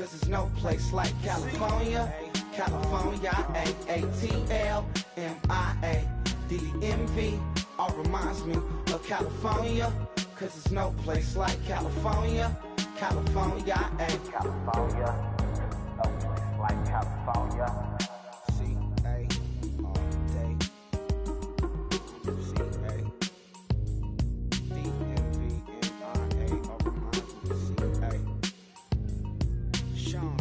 cause there's no place like California. California, A-A-T-L-M-I-A-D-E-M-V. All reminds me of California, cause there's no place like California. California, California, no place like California. C-A all day. C-A-D-M-V-M-I-A. All reminds me of C-A. Sean.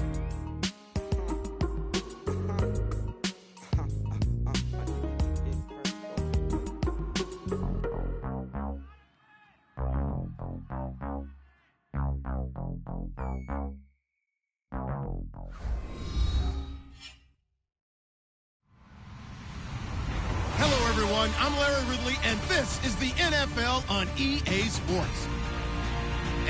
Hello, everyone. I'm Larry Ridley, and this is the NFL on EA Sports.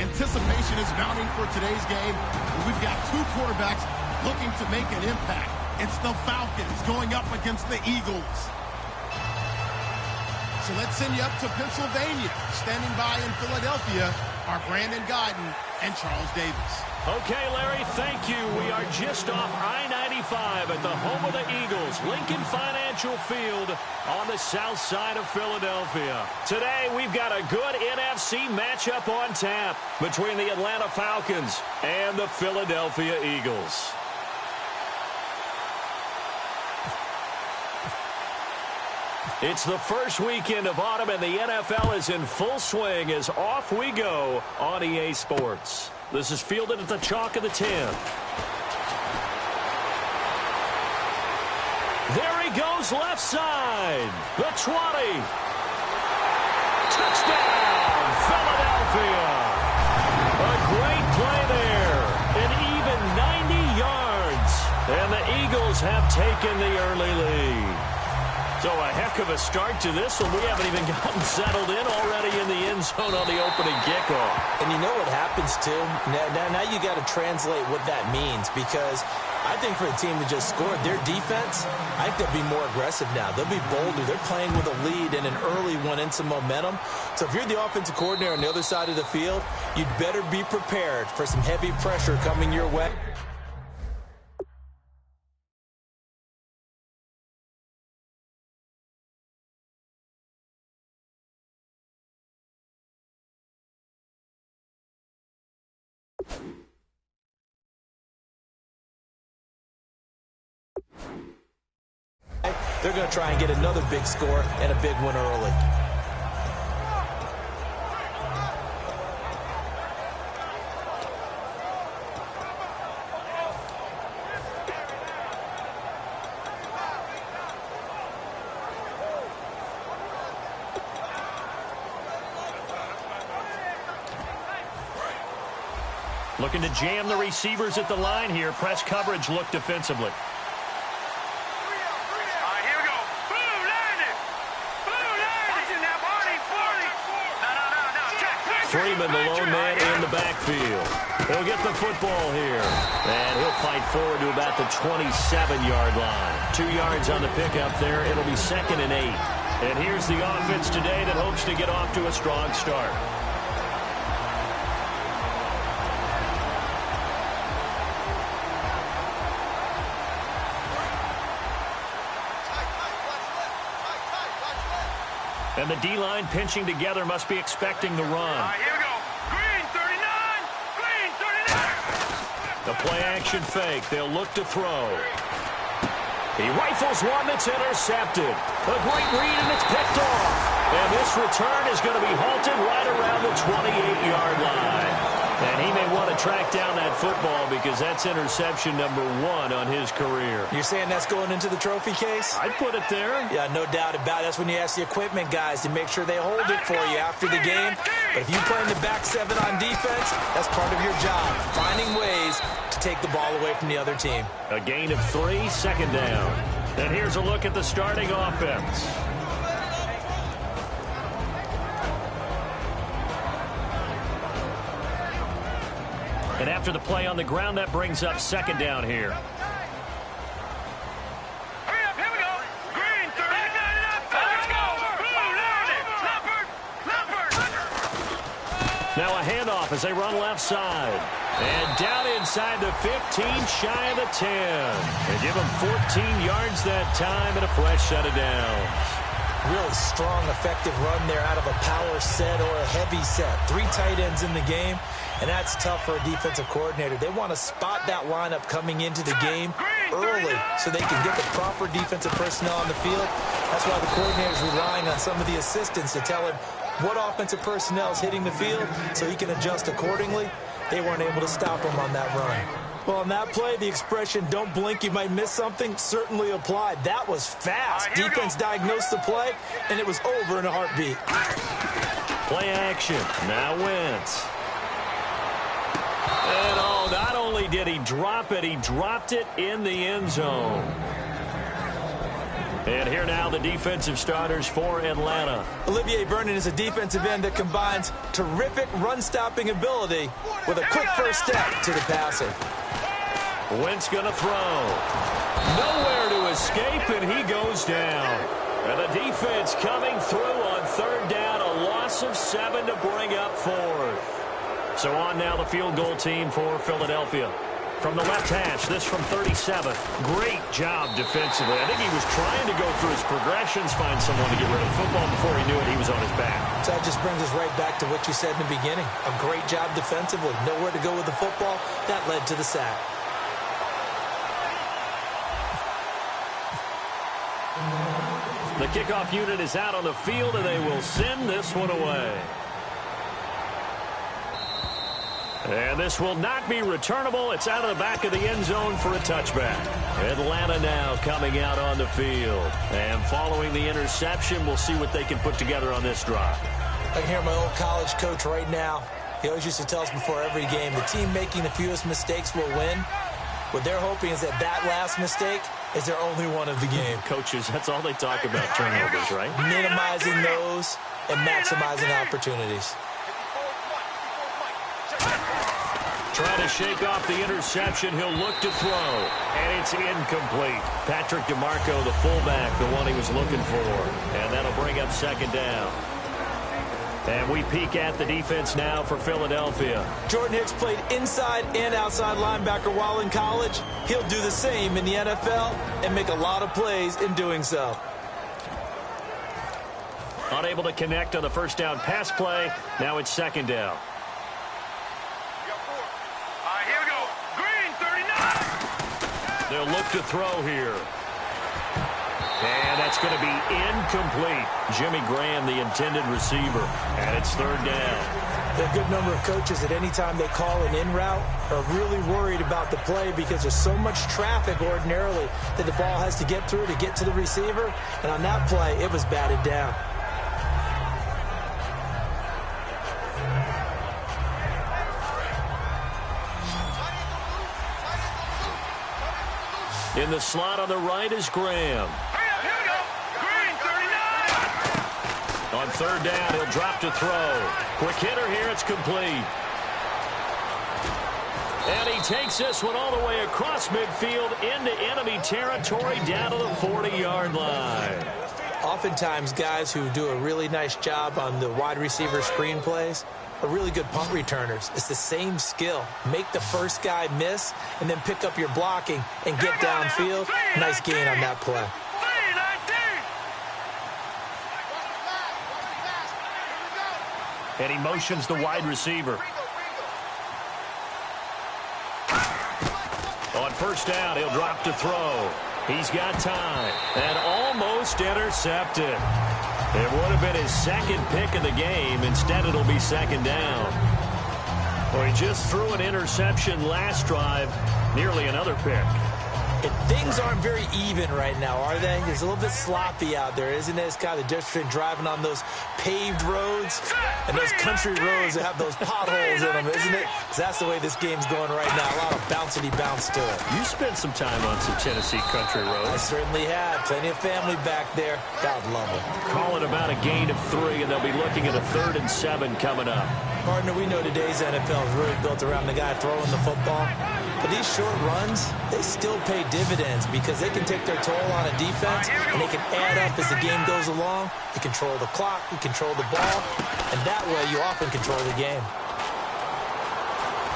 Anticipation is mounting for today's game. We've got two quarterbacks looking to make an impact. It's the Falcons going up against the Eagles. So let's send you up to Pennsylvania. Standing by in Philadelphia are Brandon Gaudin and Charles Davis. Okay, Larry, thank you. We are just off I-95 at the home of the Eagles, Lincoln Financial Field on the south side of Philadelphia. Today, we've got a good NFC matchup on tap between the Atlanta Falcons and the Philadelphia Eagles. It's the first weekend of autumn, and the NFL is in full swing as off we go on EA Sports. This is fielded at the chalk of the 10. There he goes left side. The 20. Touchdown, Philadelphia. A great play there. An even 90 yards. And the Eagles have taken the early lead. So a heck of a start to this one. We haven't even gotten settled in already in the end zone on the opening kickoff. And you know what happens, Tim? Now you got to translate what that means, because I think for the team that just scored, their defense, I think they'll be more aggressive now. They'll be bolder. They're playing with a lead and an early one and some momentum. So if you're the offensive coordinator on the other side of the field, you'd better be prepared for some heavy pressure coming your way. They're going to try and get another big score and a big one early. Looking to jam the receivers at the line here. Press coverage look defensively. Freeman, the lone man in the backfield. He'll get the football here. And he'll fight forward to about the 27-yard line. 2 yards on the pickup there. It'll be 2nd and 8. And here's the offense today that hopes to get off to a strong start. And the D-line pinching together must be expecting the run. Here we go. Green, 39. Green, 39. The play-action fake. They'll look to throw. He rifles one that's intercepted. A great read, and it's picked off. And this return is going to be halted right around the 28-yard line. And he may want to track down that football because that's interception number 1 on his career. You're saying that's going into the trophy case? I'd put it there. Yeah, no doubt about it. That's when you ask the equipment guys to make sure they hold it for you after the game. But if you play in the back 7 on defense, that's part of your job, finding ways to take the ball away from the other team. A gain of 3, 2nd down. And here's a look at the starting offense. And after the play on the ground, that brings up 2nd down here. Hurry up, here we go. Green, 30. Let's go. Blue, Leopard. Now a handoff as they run left side. And down inside the 15, shy of the 10. They give him 14 yards that time and a fresh set of downs. Really strong, effective run there out of a power set or a heavy set. 3 tight ends in the game, and that's tough for a defensive coordinator. They want to spot that lineup coming into the game early so they can get the proper defensive personnel on the field. That's why the coordinator is relying on some of the assistants to tell him what offensive personnel is hitting the field so he can adjust accordingly. They weren't able to stop him on that run. Well, on that play, the expression, don't blink, you might miss something, certainly applied. That was fast. Defense diagnosed the play, and it was over in a heartbeat. Play action. Now Wentz. And oh, not only did he drop it, he dropped it in the end zone. And here now the defensive starters for Atlanta. Olivier Vernon is a defensive end that combines terrific run-stopping ability with a quick first step to the passer. Wentz going to throw. Nowhere to escape, and he goes down. And the defense coming through on third down, a loss of 7 to bring up fourth. So on now the field goal team for Philadelphia. From the left hash, this from 37. Great job defensively. I think he was trying to go through his progressions, find someone to get rid of the football. Before he knew it, he was on his back. So that just brings us right back to what you said in the beginning. A great job defensively. Nowhere to go with the football. That led to the sack. The kickoff unit is out on the field, and they will send this one away. And this will not be returnable. It's out of the back of the end zone for a touchback. Atlanta now coming out on the field. And following the interception, we'll see what they can put together on this drive. I can hear my old college coach right now. He always used to tell us before every game, the team making the fewest mistakes will win. What they're hoping is that that last mistake is their only one of the game. Coaches, that's all they talk about, turnovers, right? Minimizing those and maximizing opportunities. Trying to shake off the interception. He'll look to throw, and it's incomplete. Patrick DeMarco, the fullback, the one he was looking for. And that'll bring up second down. And we peek at the defense now for Philadelphia. Jordan Hicks played inside and outside linebacker while in college. He'll do the same in the NFL and make a lot of plays in doing so. Unable to connect on the first down pass play. Now it's second down. Here we go. Green, 39. They'll look to throw here. And that's going to be incomplete. Jimmy Graham, the intended receiver. And it's third down. There are a good number of coaches at any time they call an in route are really worried about the play because there's so much traffic ordinarily that the ball has to get through to get to the receiver. And on that play, it was batted down. In the slot on the right is Graham. Here we go. Green, 39. On third down, he'll drop to throw. Quick hitter here, it's complete. And he takes this one all the way across midfield into enemy territory down to the 40-yard line. Oftentimes, guys who do a really nice job on the wide receiver screen plays are really good punt returners. It's the same skill. Make the first guy miss and then pick up your blocking and get downfield. Nice gain on that play. And he motions the wide receiver. On first down, he'll drop to throw. He's got time and almost intercepted. It would have been his second pick of the game. Instead, it'll be second down. Well, he just threw an interception last drive. Nearly another pick. And things aren't very even right now, are they? It's a little bit sloppy out there, isn't it? It's kind of the difference between driving on those paved roads and those country roads that have those potholes in them, isn't it? Because that's the way this game's going right now. A lot of bouncy bounce to it. You spent some time on some Tennessee country roads. I certainly had. Plenty of family back there. God love them. Calling about a gain of 3, and they'll be looking at a 3rd and 7 coming up. Partner, we know today's NFL is really built around the guy throwing the football. But these short runs, they still pay dividends because they can take their toll on a defense and they can add up as the game goes along. You control the clock, you control the ball, and that way you often control the game.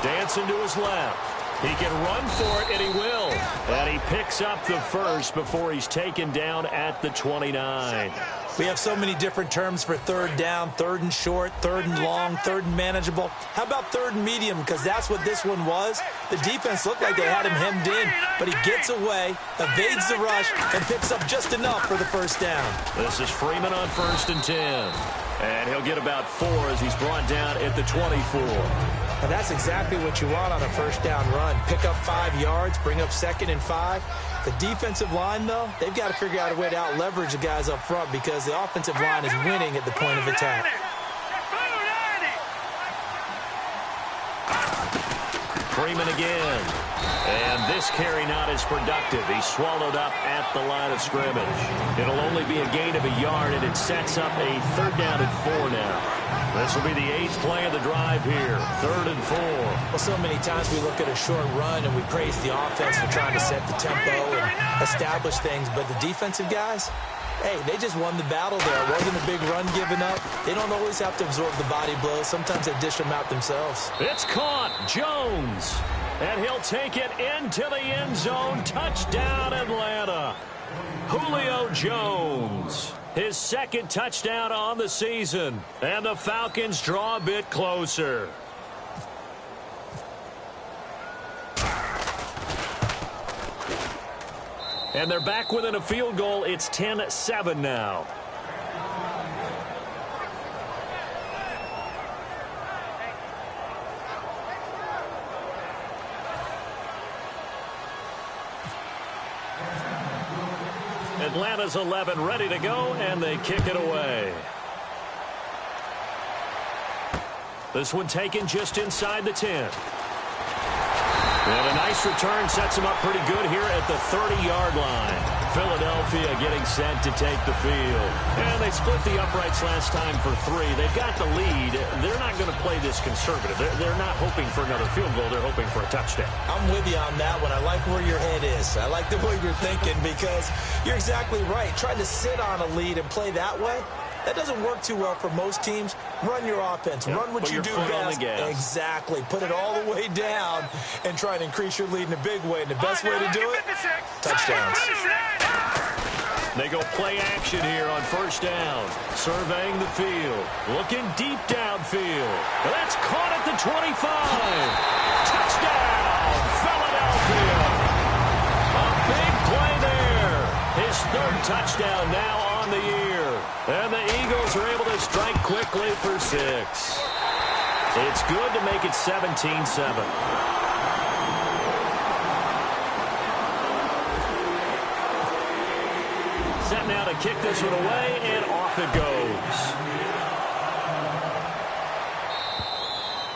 Dancing to his left. He can run for it, and he will. And he picks up the first before he's taken down at the 29. We have so many different terms for third down, third and short, third and long, third and manageable. How about third and medium? Because that's what this one was. The defense looked like they had him hemmed in, but he gets away, evades the rush, and picks up just enough for the first down. This is Freeman on 1st and 10. And he'll get about 4 as he's brought down at the 24. And that's exactly what you want on a first down run. Pick up 5 yards, bring up 2nd and 5. The defensive line, though, they've got to figure out a way to out-leverage the guys up front because the offensive line is winning at the point of attack. Freeman again. And this carry not as productive. He's swallowed up at the line of scrimmage. It'll only be a gain of a yard, and it sets up a 3rd down and 4 now. This will be the 8th play of the drive here. 3rd and 4. Well, so many times we look at a short run and we praise the offense for trying to set the tempo and establish things, but the defensive guys, hey, they just won the battle there. It wasn't a big run given up. They don't always have to absorb the body blows. Sometimes they dish them out themselves. It's caught. Jones. And he'll take it into the end zone. Touchdown, Atlanta. Julio Jones. His 2nd touchdown on the season. And the Falcons draw a bit closer. And they're back within a field goal. It's 10-7 now. Atlanta's 11 ready to go, and they kick it away. This one taken just inside the 10. And a nice return sets him up pretty good here at the 30-yard line. Philadelphia getting set to take the field. And they split the uprights last time for 3. They've got the lead. They're not going to play this conservative. They're not hoping for another field goal. They're hoping for a touchdown. I'm with you on that one. I like where your head is. I like the way you're thinking because you're exactly right. Trying to sit on a lead and play that way, that doesn't work too well for most teams. Run your offense. Yep. Run what you do best. Exactly. Put it all the way down and try to increase your lead in a big way. And the best way to do it, touchdowns. They go play action here on 1st down. Surveying the field. Looking deep downfield. That's caught at the 25. Touchdown, Philadelphia. A big play there. His 3rd touchdown now on the year. And the Eagles are able to strike quickly for 6. It's good to make it 17-7. Set now to kick this one away, and off it goes.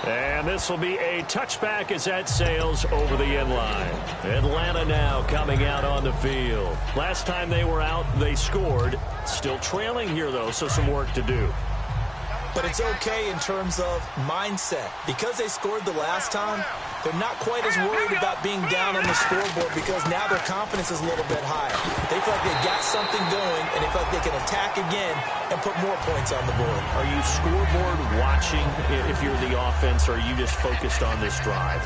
And this will be a touchback as that sails over the end line. Atlanta now coming out on the field. Last time they were out, they scored. Still trailing here, though, so some work to do. But it's okay in terms of mindset. Because they scored the last time, they're not quite as worried about being down on the scoreboard because now their confidence is a little bit higher. They feel like they got something going, and they feel like they can attack again and put more points on the board. Are you scoreboard watching if you're the offense, or are you just focused on this drive?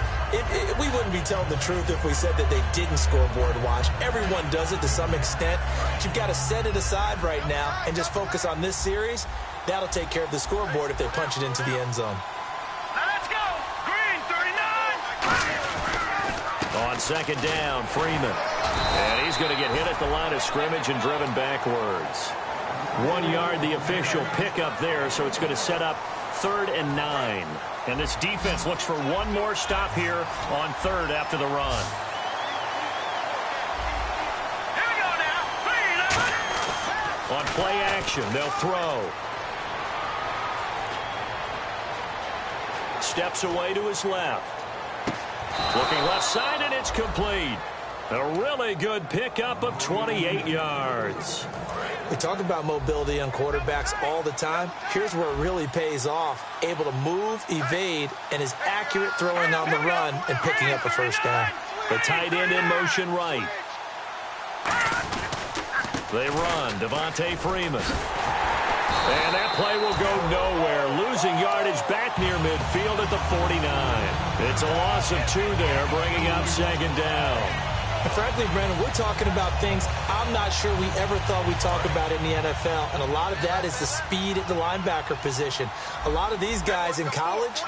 We wouldn't be telling the truth if we said that they didn't scoreboard watch. Everyone does it to some extent. But you've got to set it aside right now and just focus on this series. That'll take care of the scoreboard if they punch it into the end zone. Now let's go. Green, 39. On 2nd down, Freeman. And he's going to get hit at the line of scrimmage and driven backwards. 1 yard, the official pickup there, so it's going to set up 3rd and 9. And this defense looks for one more stop here on 3rd after the run. Here we go now. 3-11. On play action, they'll throw. Steps away to his left. Looking left side, and it's complete. A really good pickup of 28 yards. We talk about mobility on quarterbacks all the time. Here's where it really pays off. Able to move, evade, and is accurate throwing on the run and picking up a 1st down. The tight end in motion right. They run. Devontae Freeman. And that play will go nowhere, losing yardage back near midfield at the 49. It's a loss of 2 there, bringing up second down. And frankly, Brandon, we're talking about things I'm not sure we ever thought we'd talk about in the NFL, and a lot of that is the speed at the linebacker position. A lot of these guys in college,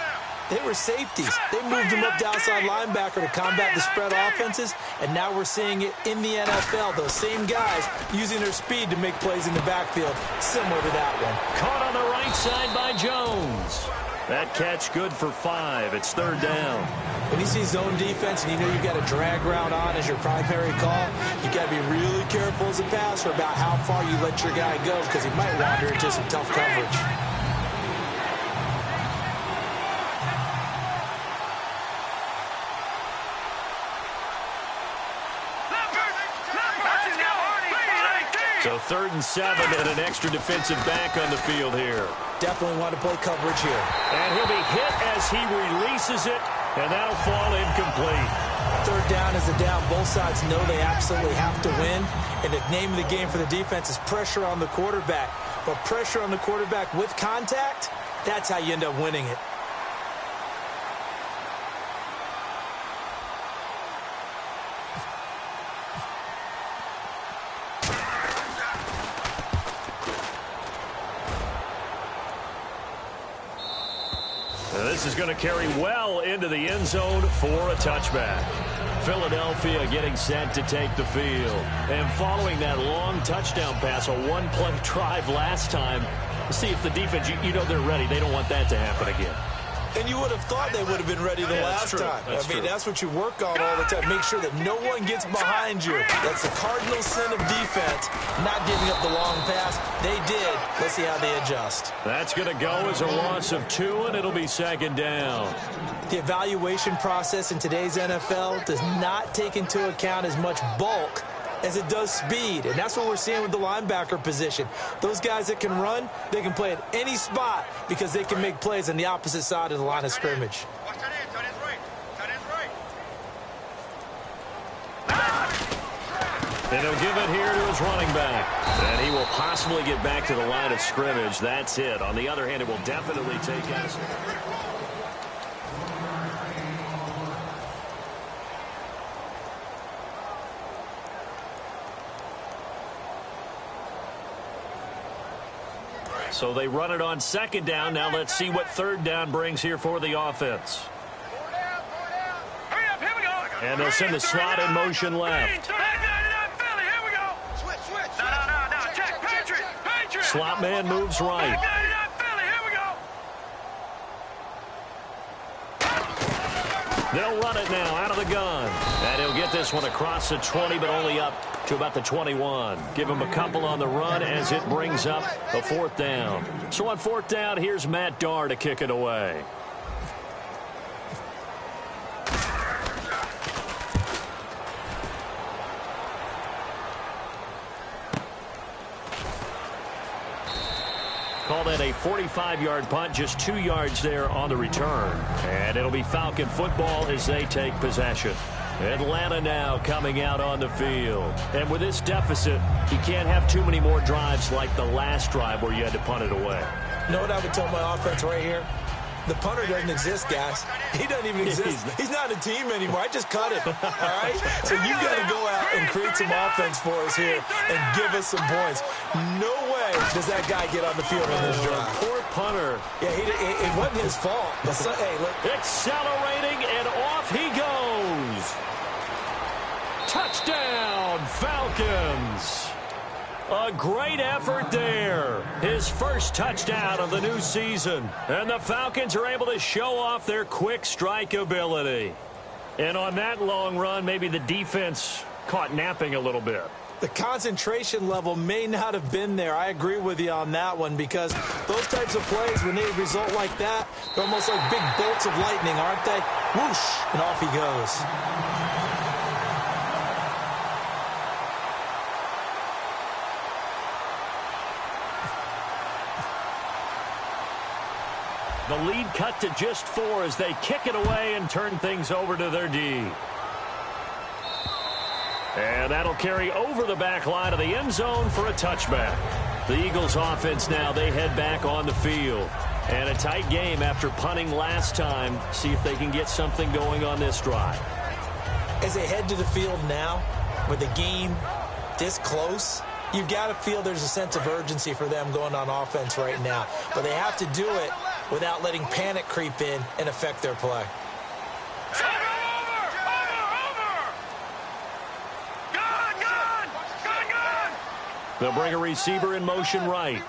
they were safeties. They moved them up to outside linebacker to combat the spread offenses, and now we're seeing it in the NFL. Those same guys using their speed to make plays in the backfield, similar to that one. Caught on the right side by Jones. That catch good for 5. It's third down. When you see zone defense and you know you've got a drag route on as your primary call, you've got to be really careful as a passer about how far you let your guy go because he might wander into some tough coverage. So 3rd and 7 and an extra defensive back on the field here. Definitely want to play coverage here. And he'll be hit as he releases it, and that'll fall incomplete. 3rd down is a down. Both sides know they absolutely have to win. And the name of the game for the defense is pressure on the quarterback. But pressure on the quarterback with contact, that's how you end up winning it. This is going to carry well into the end zone for a touchback. Philadelphia getting set to take the field. And following that long touchdown pass, a one-play drive last time, see if the defense, you know they're ready. They don't want that to happen again. And you would have thought they would have been ready the last time. That's what you work on all the time. Make sure that no one gets behind you. That's the cardinal sin of defense, not giving up the long pass. They did. Let's see how they adjust. That's going to go as a loss of 2, and it'll be second down. The evaluation process in today's NFL does not take into account as much bulk as it does speed, and that's what we're seeing with the linebacker position. Those guys that can run, they can play at any spot because they can make plays on the opposite side of the line of scrimmage. And he'll give it here to his running back. And he will possibly get back to the line of scrimmage. That's it. On the other hand, it will definitely take us. So they run it on second down. Now let's see what third down brings here for the offense. And they'll send the slot in motion left. Slot man moves right. They'll run it now out of the gun. And he'll get this one across the 20, but only up to about the 21. Give him a couple on the run as it brings up a 4th down. So on 4th down, here's Matt Darr to kick it away. Call that a 45-yard punt, just 2 yards there on the return. And it'll be Falcon football as they take possession. Atlanta now coming out on the field. And with this deficit, you can't have too many more drives like the last drive where you had to punt it away. You know what I would tell my offense right here? The punter doesn't exist, guys. He doesn't even exist. He's not a team anymore. I just cut him, all right? So you got to go out and create some offense for us here and give us some points. No way does that guy get on the field on this drive. Poor punter. Yeah, it wasn't his fault. But hey, look. Accelerating, and off he goes. Touchdown, Falcons. A great effort there. His first touchdown of the new season. And the Falcons are able to show off their quick strike ability. And on that long run, maybe the defense caught napping a little bit. The concentration level may not have been there. I agree with you on that one because those types of plays, when they result like that, they're almost like big bolts of lightning, aren't they? Whoosh, and off he goes. The lead cut to just 4 as they kick it away and turn things over to their D. And that'll carry over the back line of the end zone for a touchback. The Eagles offense now, they head back on the field. And a tight game after punting last time. See if they can get something going on this drive. As they head to the field now, with the game this close, you've got to feel there's a sense of urgency for them going on offense right now. But they have to do it without letting panic creep in and affect their play. They'll bring a receiver in motion right.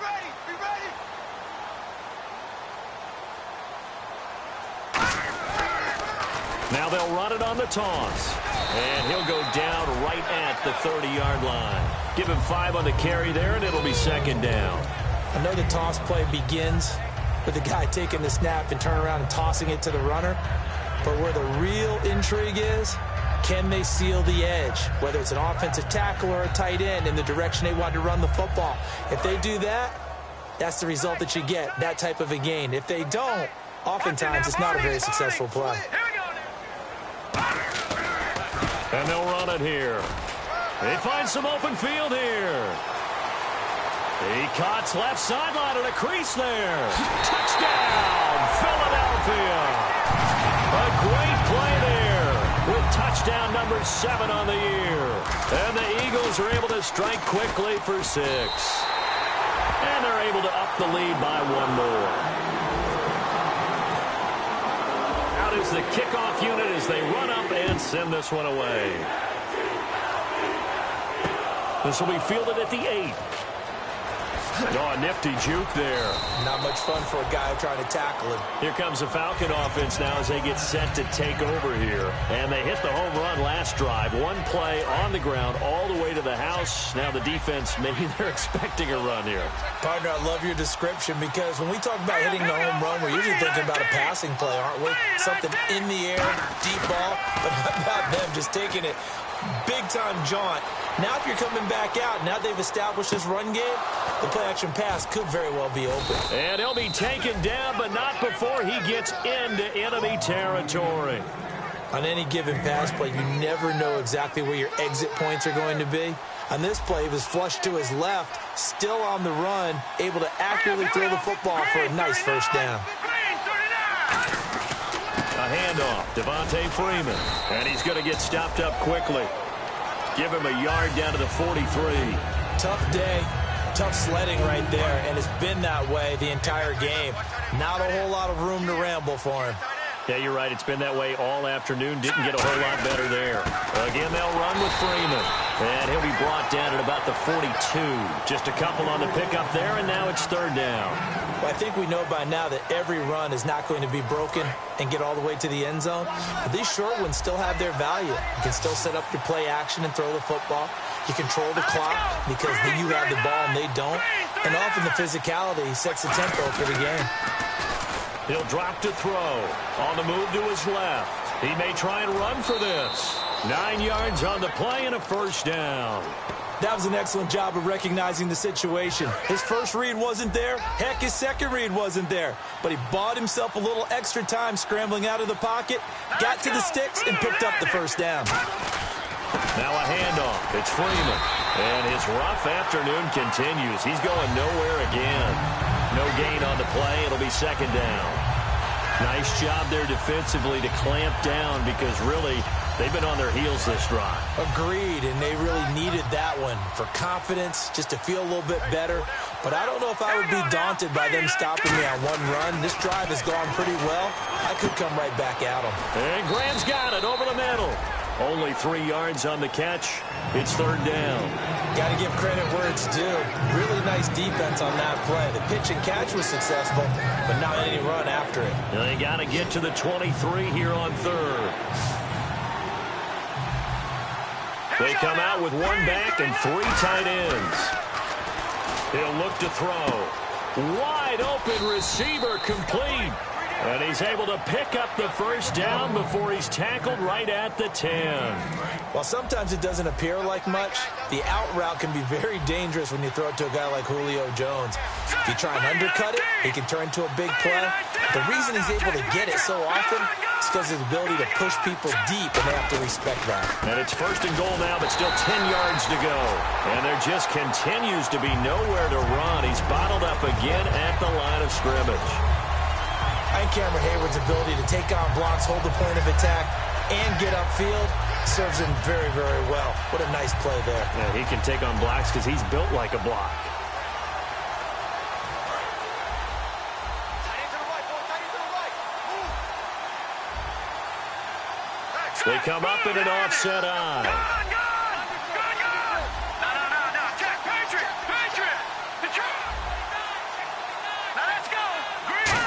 Now they'll run it on the toss. And he'll go down right at the 30-yard line. Give him 5 on the carry there, and it'll be second down. I know the toss play begins with the guy taking the snap and turning around and tossing it to the runner. But where the real intrigue is, can they seal the edge, whether it's an offensive tackle or a tight end, in the direction they want to run the football? If they do that, that's the result that you get, that type of a gain. If they don't, oftentimes it's not a very successful play. And they'll run it here. They find some open field here. He cuts left sideline and a crease there. Touchdown, Philadelphia. A great play there with touchdown number 7 on the year. And the Eagles are able to strike quickly for 6. And they're able to up the lead by 1 more. Out is the kickoff unit as they run up and send this one away. This will be fielded at the 8. Oh, a nifty juke there. Not much fun for a guy trying to tackle him. Here comes the Falcon offense now as they get set to take over here. And they hit the home run last drive. 1 play on the ground all the way to the house. Now the defense, maybe they're expecting a run here. Partner, I love your description, because when we talk about hitting the home run, we're usually thinking about a passing play, aren't we? Something in the air, deep ball. But how about them just taking it big-time jaunt? Now if you're coming back out, now they've established this run game, the play-action pass could very well be open. And he'll be taken down, but not before he gets into enemy territory. On any given pass play, you never know exactly where your exit points are going to be. On this play, he was flushed to his left, still on the run, able to accurately throw the football for a nice first down. A handoff, Devontae Freeman. And he's going to get stopped up quickly. Give him a yard down to the 43. Tough day, tough sledding right there, and it's been that way the entire game. Not a whole lot of room to ramble for him. Yeah, you're right. It's been that way all afternoon. Didn't get a whole lot better there. Again, they'll run with Freeman. And he'll be brought down at about the 42. Just a couple on the pickup there, and now it's third down. Well, I think we know by now that every run is not going to be broken and get all the way to the end zone. But these short ones still have their value. You can still set up your play action and throw the football. You control the clock because you have the ball and they don't. And often the physicality sets the tempo for the game. He'll drop to throw. On the move to his left. He may try and run for this. 9 yards on the play and a first down. That was an excellent job of recognizing the situation. His first read wasn't there. Heck, his second read wasn't there. But he bought himself a little extra time scrambling out of the pocket, got to the sticks, and picked up the first down. Now a handoff. It's Freeman. And his rough afternoon continues. He's going nowhere again. No gain on the play. It'll be second down. Nice job there defensively to clamp down because really they've been on their heels this drive. Agreed, and they really needed that one for confidence, just to feel a little bit better. But I don't know if I would be daunted by them stopping me on one run. This drive has gone pretty well. I could come right back at them. And Graham's got it over the middle. Only 3 yards on the catch. It's third down. Got to give credit where it's due. Really nice defense on that play. The pitch and catch was successful, but not any run after it. They got to get to the 23 here on third. They come out with 1 back and 3 tight ends. He'll look to throw. Wide open receiver complete. And he's able to pick up the first down before he's tackled right at the 10. While sometimes it doesn't appear like much, the out route can be very dangerous when you throw it to a guy like Julio Jones. If you try and undercut it, he can turn into a big play. The reason he's able to get it so often is because of his ability to push people deep, and they have to respect that. And it's 1st and goal now, but still 10 yards to go. And there just continues to be nowhere to run. He's bottled up again at the line of scrimmage. I think Cameron Hayward's ability to take on blocks, hold the point of attack, and get upfield serves him very, very well. What a nice play there. Yeah, he can take on blocks because he's built like a block. They come up in an offset eye. No, Jack, Patriot. Now let's go. Green.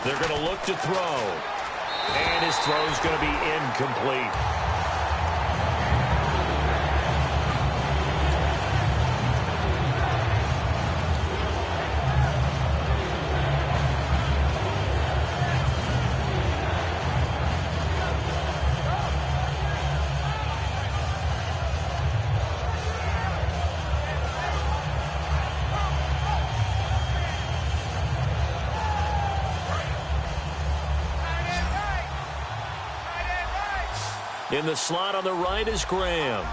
They're going to look to throw. And his throw's going to be incomplete. In the slot on the right is Graham.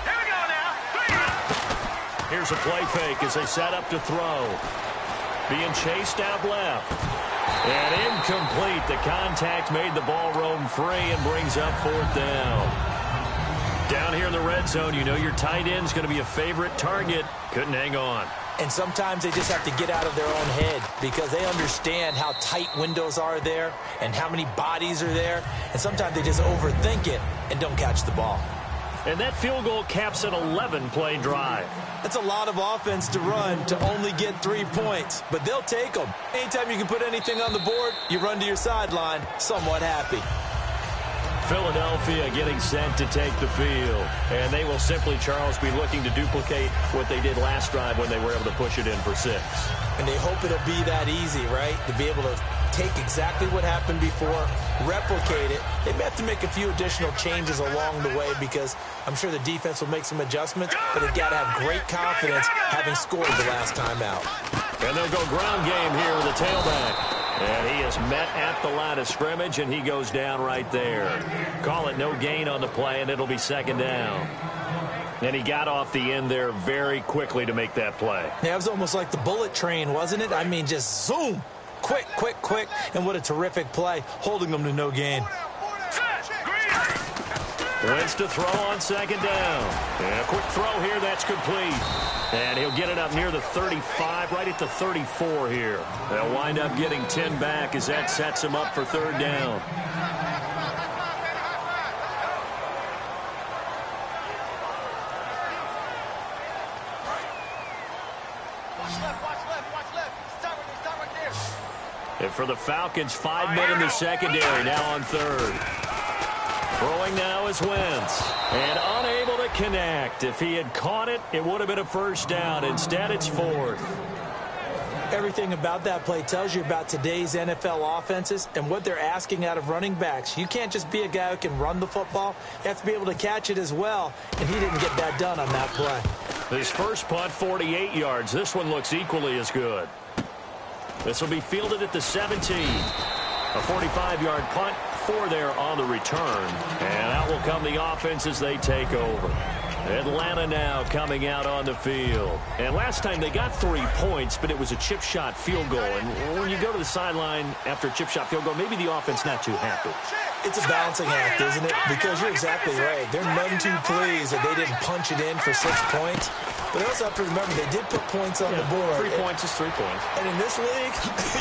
Here we go now. Here's a play fake as they set up to throw. Being chased out left. And incomplete. The contact made the ball roam free and brings up 4th down. Down here in the red zone, you know your tight end's going to be a favorite target. Couldn't hang on. And sometimes they just have to get out of their own head because they understand how tight windows are there and how many bodies are there. And sometimes they just overthink it and don't catch the ball. And that field goal caps an 11-play drive. That's a lot of offense to run to only get 3 points. But they'll take them. Anytime you can put anything on the board, you run to your sideline somewhat happy. Philadelphia getting set to take the field. And they will simply, Charles, be looking to duplicate what they did last drive when they were able to push it in for 6. And they hope it'll be that easy, right? To be able to take exactly what happened before, replicate it. They may have to make a few additional changes along the way because I'm sure the defense will make some adjustments, but they've got to have great confidence having scored the last time out. And they'll go ground game here with the tailback. And he is met at the line of scrimmage, and he goes down right there. Call it no gain on the play, and it'll be 2nd down. And he got off the end there very quickly to make that play. Yeah, it was almost like the bullet train, wasn't it? I mean, just zoom. Quick. And what a terrific play, holding them to no gain. Wins to throw on 2nd down. And a quick throw here, that's complete. And he'll get it up near the 35, right at the 34 here. They'll wind up getting 10 back as that sets him up for 3rd down. Stop right there. And for the Falcons, 5 men in the secondary, now on 3rd. Throwing now is Wentz. And unable to connect. If he had caught it, it would have been a 1st down. Instead, it's 4th. Everything about that play tells you about today's NFL offenses and what they're asking out of running backs. You can't just be a guy who can run the football. You have to be able to catch it as well. And he didn't get that done on that play. His first punt, 48 yards. This one looks equally as good. This will be fielded at the 17. A 45-yard punt, 4 there on the return. And out will come the offense as they take over. Atlanta now coming out on the field. And last time they got 3 points, but it was a chip shot field goal. And when you go to the sideline after a chip shot field goal, maybe the offense not too happy. It's a balancing act, isn't it? Because you're exactly right. They're none too pleased that they didn't punch it in for 6 points. But they also have to remember they did put points on the board. 3 points is 3 points. And in this league,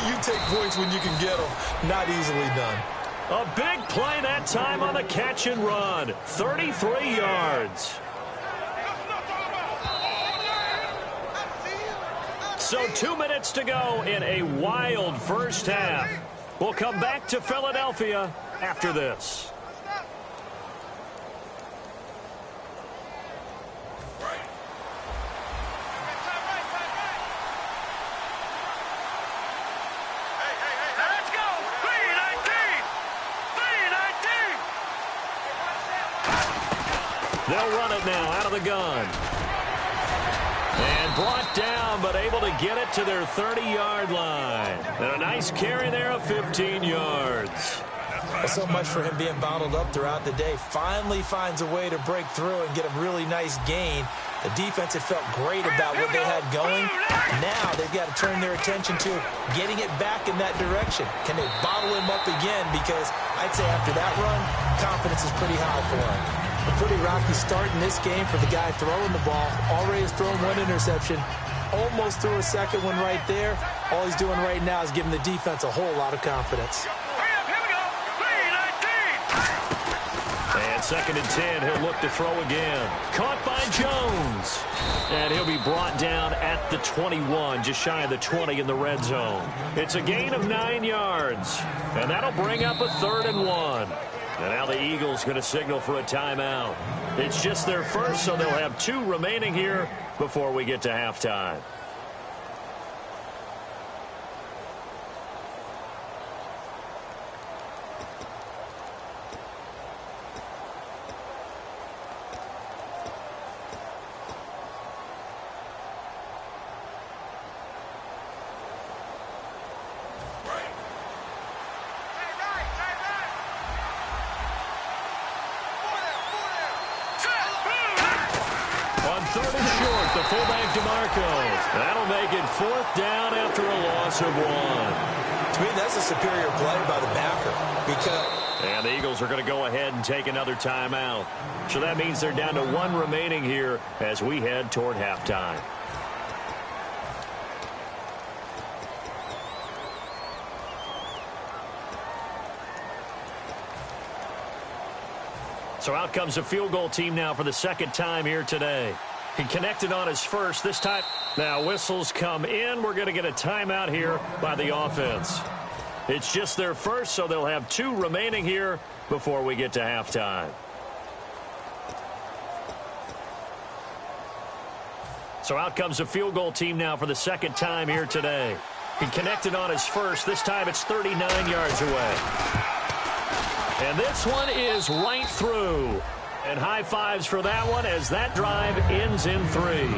you take points when you can get them. Not easily done. A big play that time on the catch and run. 33 yards. So 2 minutes to go in a wild first half. We'll come back to Philadelphia after this. Let's go. 319. They'll run it now out of the gun. And brought down, but able to get it to their 30-yard line. And a nice carry there of 15 yards. So much for him being bottled up throughout the day. Finally finds a way to break through and get a really nice gain. The defense had felt great about what they had going. Now they've got to turn their attention to getting it back in that direction. Can they bottle him up again? Because I'd say after that run, confidence is pretty high for him. A pretty rocky start in this game for the guy throwing the ball. Already has thrown one interception. Almost threw a second one right there. All he's doing right now is giving the defense a whole lot of confidence. And 2nd and 10, he'll look to throw again. Caught by Jones. And he'll be brought down at the 21, just shy of the 20 in the red zone. It's a gain of 9 yards. And that'll bring up a 3rd and 1. And now the Eagles going to signal for a timeout. It's just their first, so they'll have 2 remaining here before we get to halftime. The fullback DeMarco. That'll make it 4th down after a loss of 1. To me, that's a superior play by the backer. And the Eagles are going to go ahead and take another timeout. So that means they're down to 1 remaining here as we head toward halftime. So out comes the field goal team now for the 2nd time here today. He connected on his first this time. Now whistles come in. We're going to get a timeout here by the offense. It's just their first, so they'll have 2 remaining here before we get to halftime. So out comes the field goal team now for the 2nd time here today. He connected on his first. This time it's 39 yards away. And this one is right through. And high fives for that one as that drive ends in 3.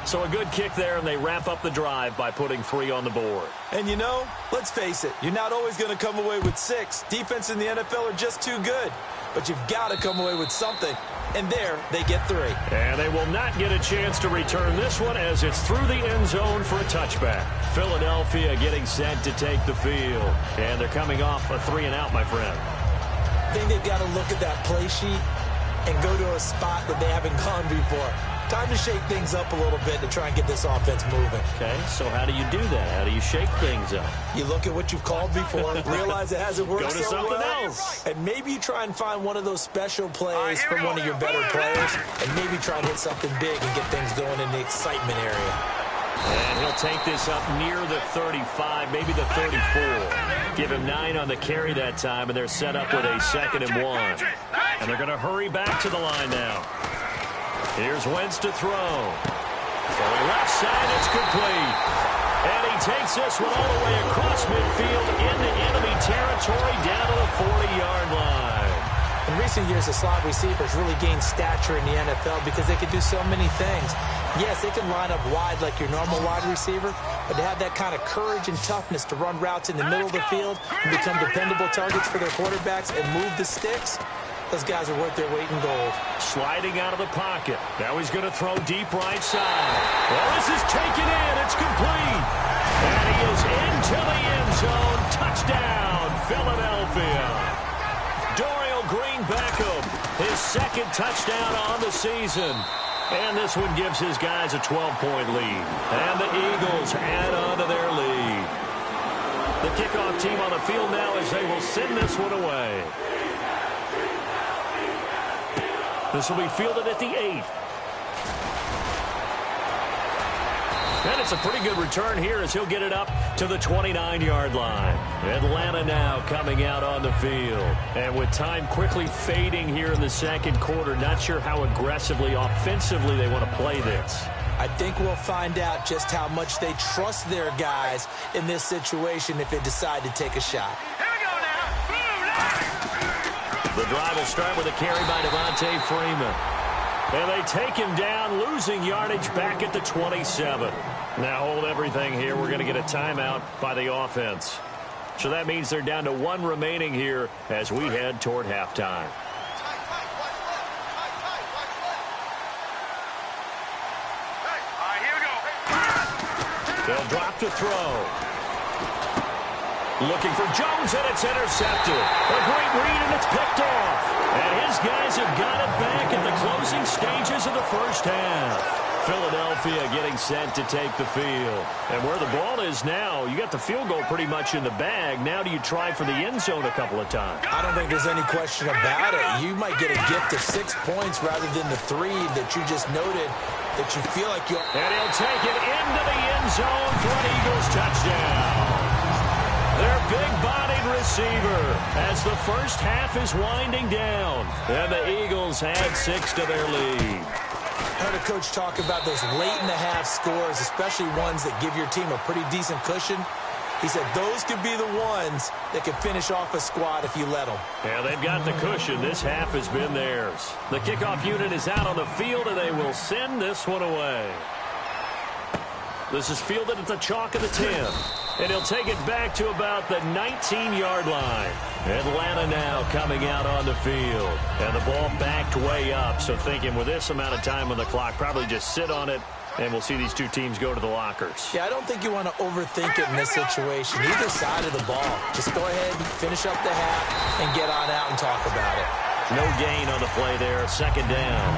So a good kick there, and they wrap up the drive by putting 3 on the board. And you know, let's face it, you're not always going to come away with 6. Defense in the NFL are just too good. But you've got to come away with something. And there, they get 3. And they will not get a chance to return this one as it's through the end zone for a touchback. Philadelphia getting set to take the field. And they're coming off a 3-and-out, my friend. I think they've got to look at that play sheet and go to a spot that they haven't gone before. Time to shake things up a little bit to try and get this offense moving. Okay, so how do you do that? How do you shake things up? You look at what you've called before, realize it hasn't worked go to so something well, else. and maybe you try and find one of those special plays from one of your better players, and maybe try and hit something big and get things going in the excitement area. And he'll take this up near the 35, maybe the 34. Give him 9 on the carry that time, and they're set up with a 2nd and 1. And they're going to hurry back to the line now. Here's Wentz to throw. Going left side, it's complete. And he takes this one all the way across midfield into enemy territory down to the 40-yard line. In recent years, the slot receivers really gained stature in the NFL because they could do so many things. Yes, they can line up wide like your normal wide receiver, but to have that kind of courage and toughness to run routes in the middle of the field and become dependable targets for their quarterbacks and move the sticks, those guys are worth their weight in gold. Sliding out of the pocket. Now he's going to throw deep right side. Well, this is taken in. It's complete. And he is into the end zone. Touchdown, Philadelphia. Dorial Green-Beckham, his 2nd touchdown on the season. And this one gives his guys a 12-point lead. And the Eagles add on to their lead. The kickoff team on the field now as they will send this one away. This will be fielded at the 8. And it's a pretty good return here as he'll get it up to the 29-yard line. Atlanta now coming out on the field. And with time quickly fading here in the 2nd quarter, not sure how aggressively, offensively they want to play this. I think we'll find out just how much they trust their guys in this situation if they decide to take a shot. Here we go now. The drive will start with a carry by Devontae Freeman. And they take him down, losing yardage back at the 27. Now hold everything here. We're going to get a timeout by the offense. So that means they're down to 1 remaining here as we head toward halftime. They'll drop to throw. Looking for Jones, and it's intercepted. A great read, and it's picked off. And his guys have got it back in the closing stages of the first half. Philadelphia getting set to take the field. And where the ball is now, you got the field goal pretty much in the bag. Now do you try for the end zone a couple of times? I don't think there's any question about it. You might get a gift of 6 points rather than the 3 that you just noted that you feel like you'll... And he'll take it into the end zone for an Eagles touchdown. Their big-bodied receiver as the first half is winding down. And the Eagles add 6 to their lead. I heard a coach talk about those late-in-the-half scores, especially ones that give your team a pretty decent cushion. He said those could be the ones that can finish off a squad if you let them. Yeah, they've got the cushion. This half has been theirs. The kickoff unit is out on the field, and they will send this one away. This is fielded at the chalk of the 10. And he'll take it back to about the 19-yard line. Atlanta now coming out on the field. And the ball backed way up. So thinking with this amount of time on the clock, probably just sit on it, and we'll see these two teams go to the lockers. Yeah, I don't think you want to overthink it in this situation. Either side of the ball. Just go ahead and finish up the half and get on out and talk about it. No gain on the play there. Second down.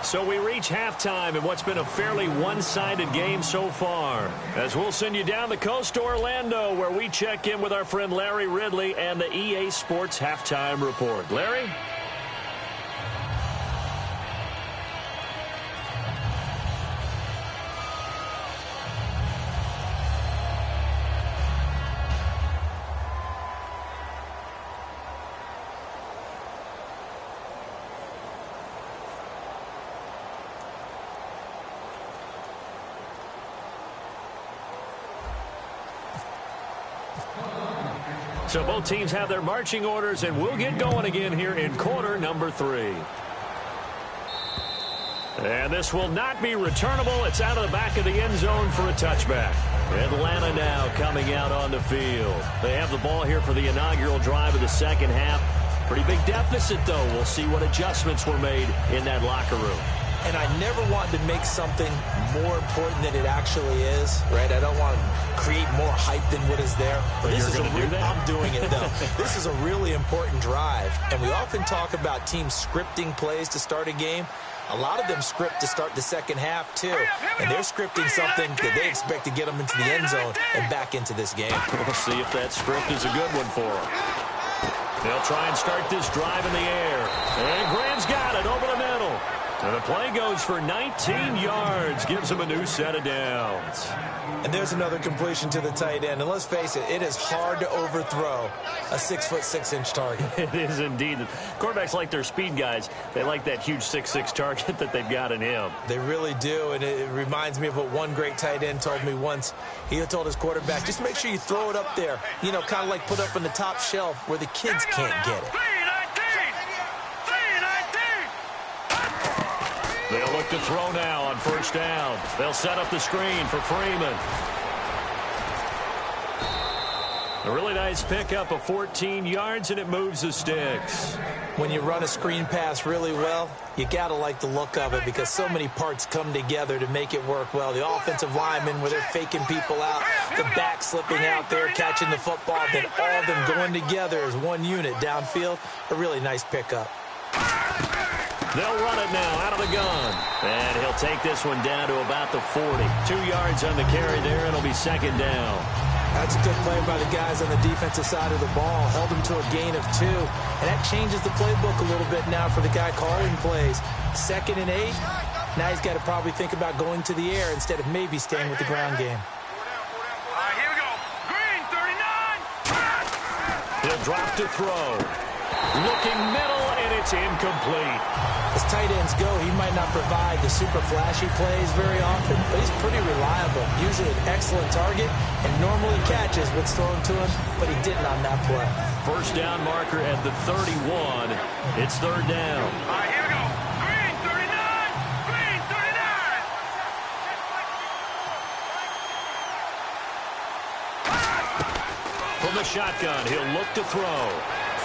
So we reach halftime in what's been a fairly one-sided game so far. As we'll send you down the coast to Orlando, where we check in with our friend Larry Ridley and the EA Sports Halftime Report. Larry? So both teams have their marching orders, and we'll get going again here in quarter number 3. And this will not be returnable. It's out of the back of the end zone for a touchback. Atlanta now coming out on the field. They have the ball here for the inaugural drive of the second half. Pretty big deficit, though. We'll see what adjustments were made in that locker room. And I never wanted to make something more important than it actually is, right? I don't want to create more hype than what is there. But this is I'm doing it, though. This is a really important drive. And we often talk about teams scripting plays to start a game. A lot of them script to start the second half, too. And they're scripting something that they expect to get them into the end zone and back into this game. We'll see if that script is a good one for them. They'll try and start this drive in the air. And Graham's got it over the middle. And the play goes for 19 yards, gives him a new set of downs. And there's another completion to the tight end. And let's face it, it is hard to overthrow a 6'6" target. It is indeed. Quarterbacks like their speed guys. They like that huge 6'6" target that they've got in him. They really do, and it reminds me of what one great tight end told me once. He told his quarterback, just make sure you throw it up there, you know, kind of like put up on the top shelf where the kids can't get it. They'll look to throw now on first down. They'll set up the screen for Freeman. A really nice pickup of 14 yards, and it moves the sticks. When you run a screen pass really well, you got to like the look of it because so many parts come together to make it work well. The offensive linemen, where they're faking people out, the back slipping out there, catching the football, then all of them going together as one unit downfield. A really nice pickup. They'll run it now out of the gun. And he'll take this one down to about the 40. 2 yards on the carry there. It'll be second down. That's a good play by the guys on the defensive side of the ball. Held him to a gain of 2. And that changes the playbook a little bit now for the guy calling plays. 2nd and 8. Now he's got to probably think about going to the air instead of maybe staying with the ground game. All right, here we go. Green, 39. He'll drop to throw. Looking middle, and it's incomplete. As tight ends go, he might not provide the super flashy plays very often, but he's pretty reliable. Usually an excellent target and normally catches what's thrown to him, but he didn't on that play. First down marker at the 31. It's third down. All right, here we go. Green 39. Green 39. From the shotgun, he'll look to throw.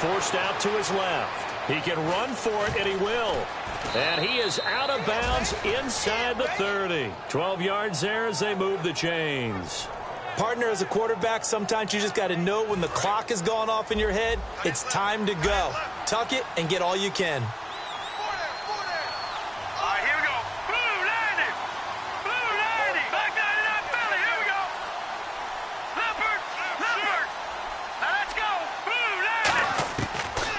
Forced out to his left. He can run for it, and he will. And he is out of bounds inside the 30. 12 yards there as they move the chains. Partner, as a quarterback, sometimes you just got to know when the clock has gone off in your head, it's time to go. Tuck it and get all you can. All right, here we go. Blue landing. Blue landing. Back 99 Philly. Here we go. Leopard. Leopard. Now let's go. Blue landing.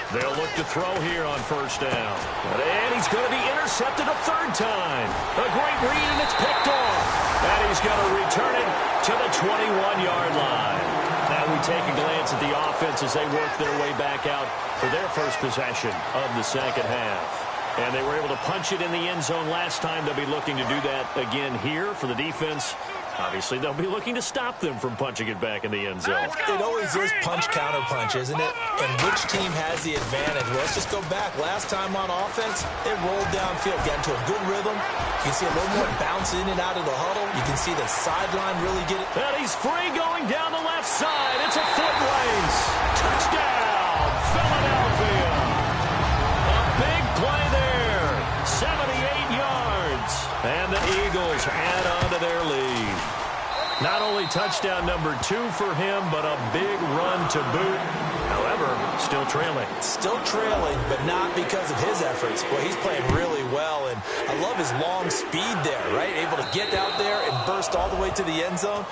They'll look to throw here on first down. And he's going to be intercepted a third time. A great read, and it's picked off. And he's going to return it to the 21-yard line. Now we take a glance at the offense as they work their way back out for their first possession of the second half. And they were able to punch it in the end zone last time. They'll be looking to do that again here for the defense. Obviously, they'll be looking to stop them from punching it back in the end zone. It always is punch-counter-punch, isn't it? And which team has the advantage? Well, let's just go back. Last time on offense, it rolled downfield, got into a good rhythm. You can see a little more bounce in and out of the huddle. You can see the sideline really get it. And he's free going down the left side. It's a foot race. Touchdown, Philadelphia. A big play there. 78 yards. And the Eagles add on to their lead. Not only touchdown number 2 for him, but a big run to boot. However, still trailing. Still trailing, but not because of his efforts. Boy, he's playing really well, and I love his long speed there, right? Able to get out there and burst all the way to the end zone.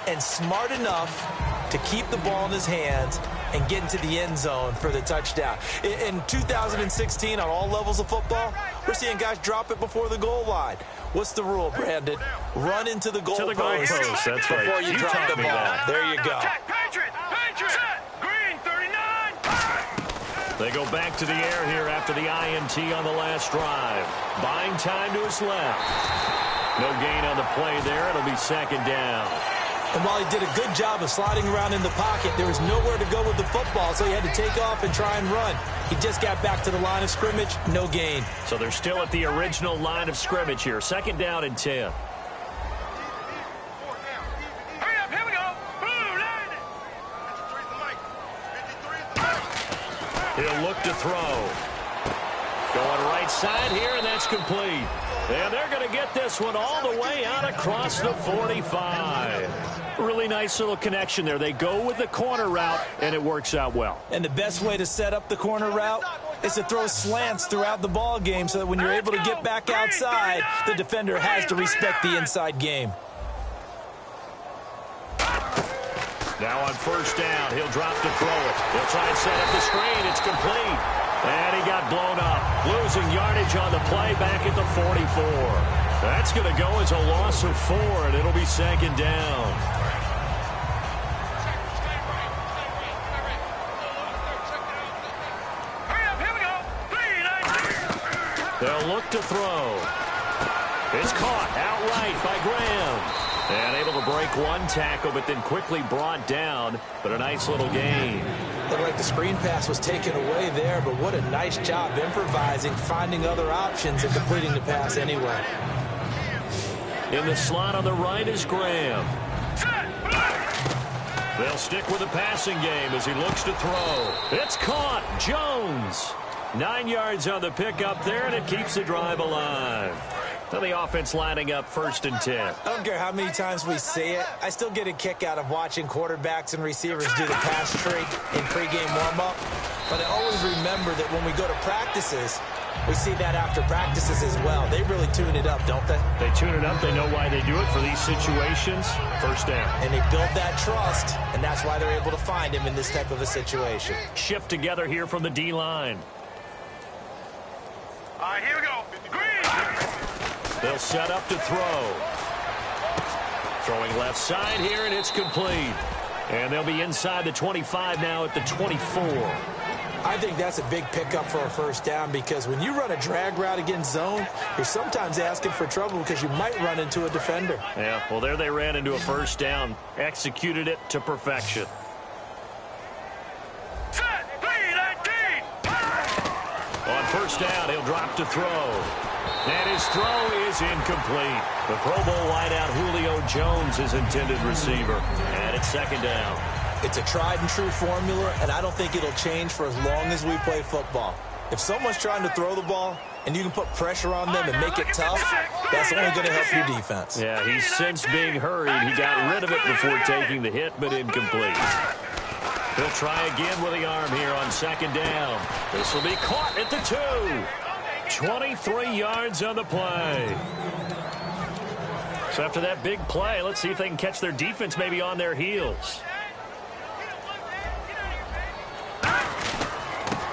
And smart enough to keep the ball in his hands and get into the end zone for the touchdown. In 2016, on all levels of football, we're seeing guys drop it before the goal line. What's the rule, Brandon? Run into the goal post. That's right. Before you drop the ball. There you go. Patriot. Patriot. Set. Green 39. They go back to the air here after the INT on the last drive. Buying time to his left. No gain on the play there. It'll be second down. And while he did a good job of sliding around in the pocket, there was nowhere to go with the football, so he had to take off and try and run. He just got back to the line of scrimmage, no gain. So they're still at the original line of scrimmage here. Second down and 10. Hurry up, here we go. Blue landing. He'll look to throw. Going right side here, and that's complete. And they're going to get this one all the way out across the 45. Really nice little connection there. They go with the corner route, and it works out well. And the best way to set up the corner route is to throw slants throughout the ball game so that when you're able to get back outside, the defender has to respect the inside game. Now on first down, he'll drop to throw it. He'll try and set up the screen. It's complete. And he got blown up. Losing yardage on the play back at the 44. That's going to go as a loss of 4, and it'll be second down. Hurry up, here we go. They'll look to throw. It's caught outright by Graham. And able to break one tackle, but then quickly brought down. But a nice little gain. Looked like the screen pass was taken away there, but what a nice job improvising, finding other options, and completing the pass anyway. In the slot on the right is Graham. They'll stick with the passing game as he looks to throw. It's caught. Jones. 9 yards on the pickup there, and it keeps the drive alive. So the offense lining up first and 10. I don't care how many times we say it. I still get a kick out of watching quarterbacks and receivers do the pass tree in pregame warm-up. But I always remember that when we go to practices, we see that after practices as well. They really tune it up, don't they? They tune it up. They know why they do it for these situations. First down. And they build that trust, and that's why they're able to find him in this type of a situation. Shift together here from the D-line. All right, here we go. Green. They'll set up to throw. Throwing left side here, and it's complete. And they'll be inside the 25 now at the 24. I think that's a big pickup for a first down because when you run a drag route against zone, you're sometimes asking for trouble because you might run into a defender. Yeah, well, there they ran into a first down, executed it to perfection. On first down, he'll drop to throw. And his throw is incomplete. The Pro Bowl wideout Julio Jones is intended receiver. And it's second down. It's a tried-and-true formula, and I don't think it'll change for as long as we play football. If someone's trying to throw the ball and you can put pressure on them and make it tough, that's only going to help your defense. Yeah, he's since being hurried. He got rid of it before taking the hit, but incomplete. He'll try again with the arm here on second down. This will be caught at the 2. 23 yards on the play. So after that big play, let's see if they can catch their defense maybe on their heels.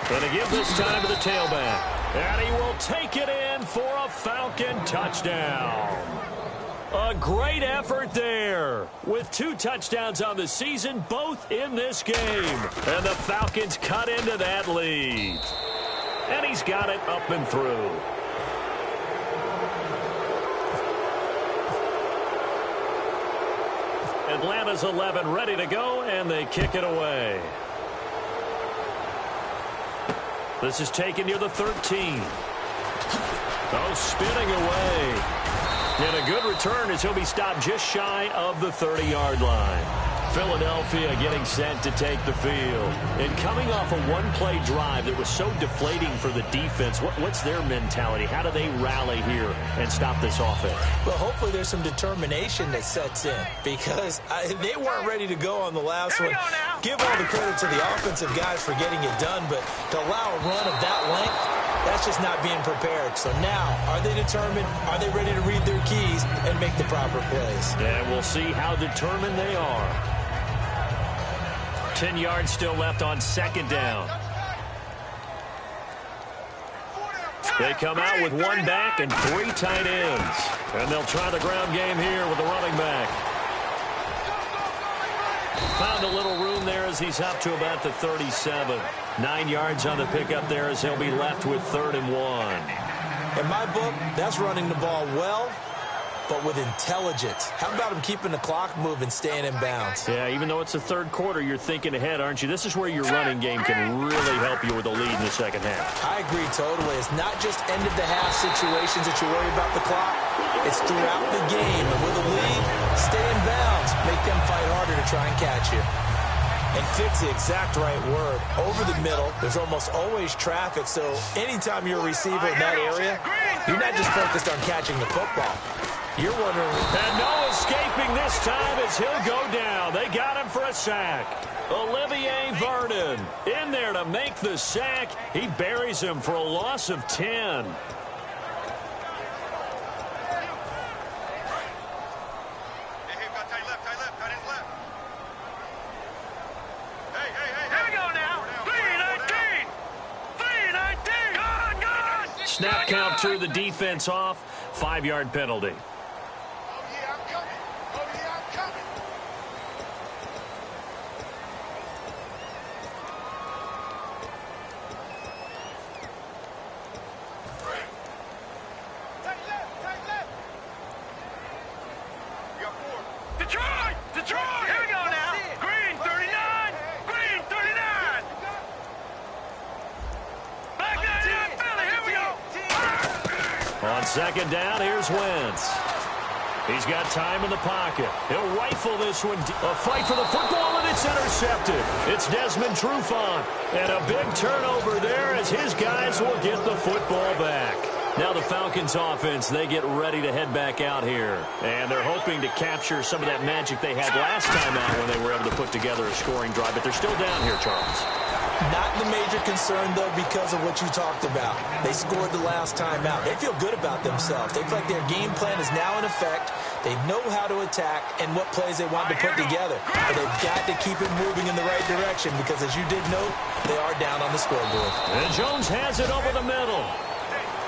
Going to give this time to the tailback. And he will take it in for a Falcon touchdown. A great effort there. With 2 touchdowns on the season, both in this game. And the Falcons cut into that lead. And he's got it up and through. Atlanta's 11 ready to go, and they kick it away. This is taken near the 13. Oh, spinning away. And a good return as he'll be stopped just shy of the 30-yard line. Philadelphia getting set to take the field. And coming off a one-play drive that was so deflating for the defense, what's their mentality? How do they rally here and stop this offense? Well, hopefully there's some determination that sets in because they weren't ready to go on the last one. Give all the credit to the offensive guys for getting it done, but to allow a run of that length, that's just not being prepared. So now, are they determined? Are they ready to read their keys and make the proper plays? And we'll see how determined they are. 10 yards still left on second down. They come out with 1 back and 3 tight ends. And they'll try the ground game here with the running back. Found a little room there as he's up to about the 37. 9 yards on the pickup there as he'll be left with 3rd and 1. In my book, that's running the ball well, but with intelligence. How about him keeping the clock moving, staying in bounds? Yeah, even though it's the 3rd quarter, you're thinking ahead, aren't you? This is where your running game can really help you with a lead in the second half. I agree totally. It's not just end-of-the-half situations that you worry about the clock. It's throughout the game. And with a lead, stay in bounds. Make them fight harder to try and catch you. And fix the exact right word. Over the middle, there's almost always traffic, so anytime you're a receiver in that area, you're not just focused on catching the football. You're wondering. And no escaping this time as he'll go down. They got him for a sack. Olivier Vernon in there to make the sack. He buries him for a loss of 10. Snap count to the defense off. 5-yard penalty. Detroit! Here we go now. Green 39. Green 39. Back down, Philly. Here we go. On second down, here's Wentz. He's got time in the pocket. He'll rifle this one. A fight for the football, and it's intercepted. It's Desmond Trufant. And a big turnover there as his guys will get the football back. Now the Falcons offense, they get ready to head back out here. And they're hoping to capture some of that magic they had last time out when they were able to put together a scoring drive. But they're still down here, Charles. Not the major concern, though, because of what you talked about. They scored the last time out. They feel good about themselves. They feel like their game plan is now in effect. They know how to attack and what plays they want to put together. But they've got to keep it moving in the right direction because, as you did note, they are down on the scoreboard. And Jones has it over the middle.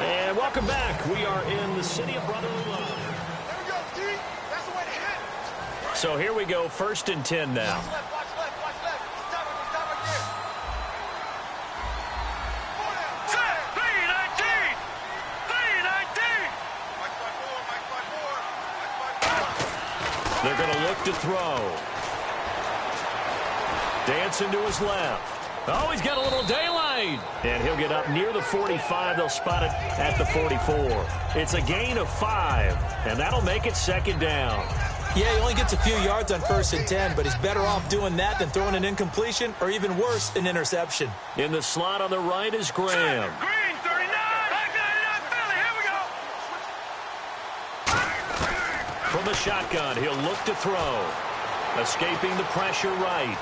And welcome back. We are in the city of brotherly love. There we go, D. That's the way to hit. So here we go, 1st and 10 now. Watch left, watch left. Stop right there. look to throw. Dancing to his left. Oh, he's got a little daylight. And he'll get up near the 45. They'll spot it at the 44. It's a gain of 5, and that'll make it second down. Yeah, he only gets a few yards on 1st and 10, but he's better off doing that than throwing an incompletion or even worse, an interception. In the slot on the right is Graham. Green, 39. Back 99 Philly. Here we go. From the shotgun, he'll look to throw. Escaping the pressure right.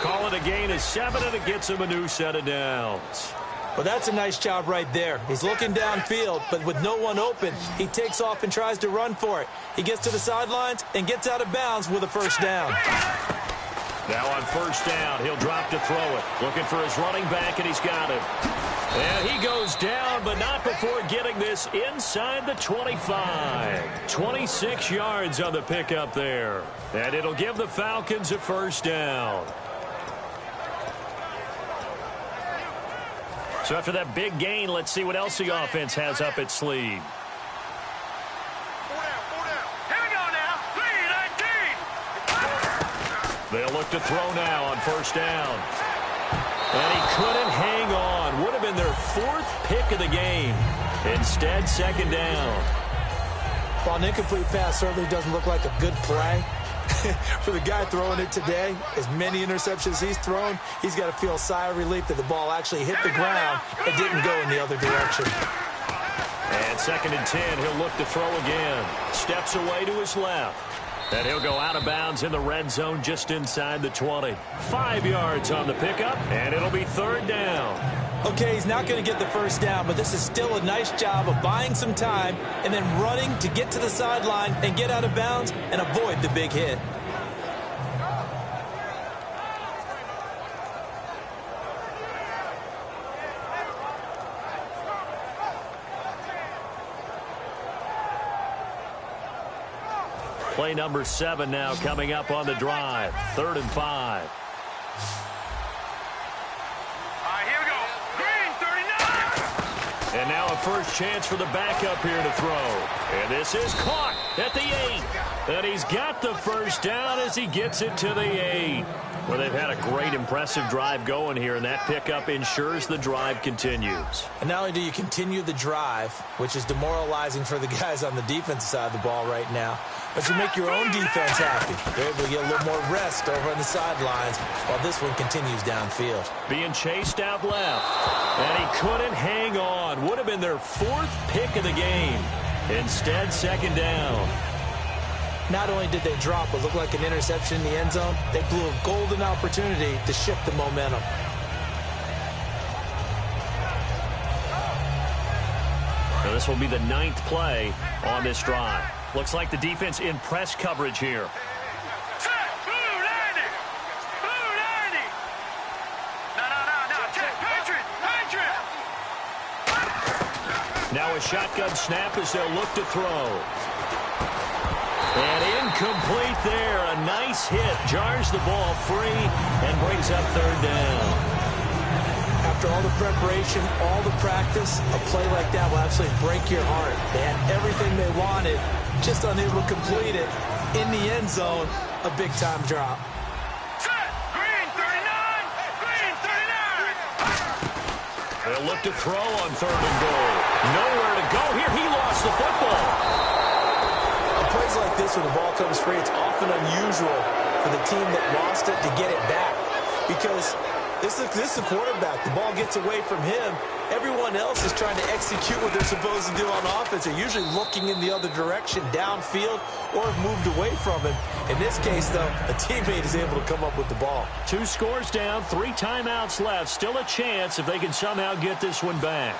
Call it a gain of 7, and it gets him a new set of downs. Well, that's a nice job right there. He's looking downfield, but with no one open, he takes off and tries to run for it. He gets to the sidelines and gets out of bounds with a first down. Now on first down, he'll drop to throw it. Looking for his running back, and he's got him. And he goes down, but not before getting this inside the 25. 26 yards on the pickup there. And it'll give the Falcons a first down. So after that big gain, let's see what else the offense has up its sleeve. 4 down. Here we go now. 3-19. They'll look to throw now on first down. And he couldn't hang on. Would have been their 4th pick of the game. Instead, second down. While an incomplete pass certainly doesn't look like a good play, for the guy throwing it today, as many interceptions he's thrown, he's got to feel a sigh of relief that the ball actually hit the ground and didn't go in the other direction. And 2nd and 10, he'll look to throw again. Steps away to his left. And he'll go out of bounds in the red zone just inside the 20. 5 yards on the pickup, and it'll be 3rd down. Okay, he's not going to get the first down, but this is still a nice job of buying some time and then running to get to the sideline and get out of bounds and avoid the big hit. Play number 7 now coming up on the drive. 3rd and 5. And now a first chance for the backup here to throw. And this is caught at the 8. And he's got the first down as he gets it to the 8. Well, they've had a great, impressive drive going here, and that pickup ensures the drive continues. And not only do you continue the drive, which is demoralizing for the guys on the defensive side of the ball right now, but you make your own defense happy. They're able to get a little more rest over on the sidelines while this one continues downfield. Being chased out left, and he couldn't hang on. Would have been their 4th pick of the game. Instead, second down. Not only did they drop what looked like an interception in the end zone, they blew a golden opportunity to shift the momentum. Now this will be the 9th play on this drive. Looks like the defense in press coverage here. Now a shotgun snap as they'll look to throw. And incomplete there. A nice hit. Jars the ball free and brings up 3rd down. After all the preparation, all the practice, a play like that will absolutely break your heart. They had everything they wanted, just unable to complete it. In the end zone, a big-time drop. Green 39! Green 39! They'll look to throw on 3rd and goal. Nowhere to go here. He lost the football. Plays like this when the ball comes free, it's often unusual for the team that lost it to get it back. Because this is the quarterback. The ball gets away from him. Everyone else is trying to execute what they're supposed to do on offense. They're usually looking in the other direction, downfield, or have moved away from him. In this case, though, a teammate is able to come up with the ball. 2 scores down, 3 timeouts left. Still a chance if they can somehow get this one back.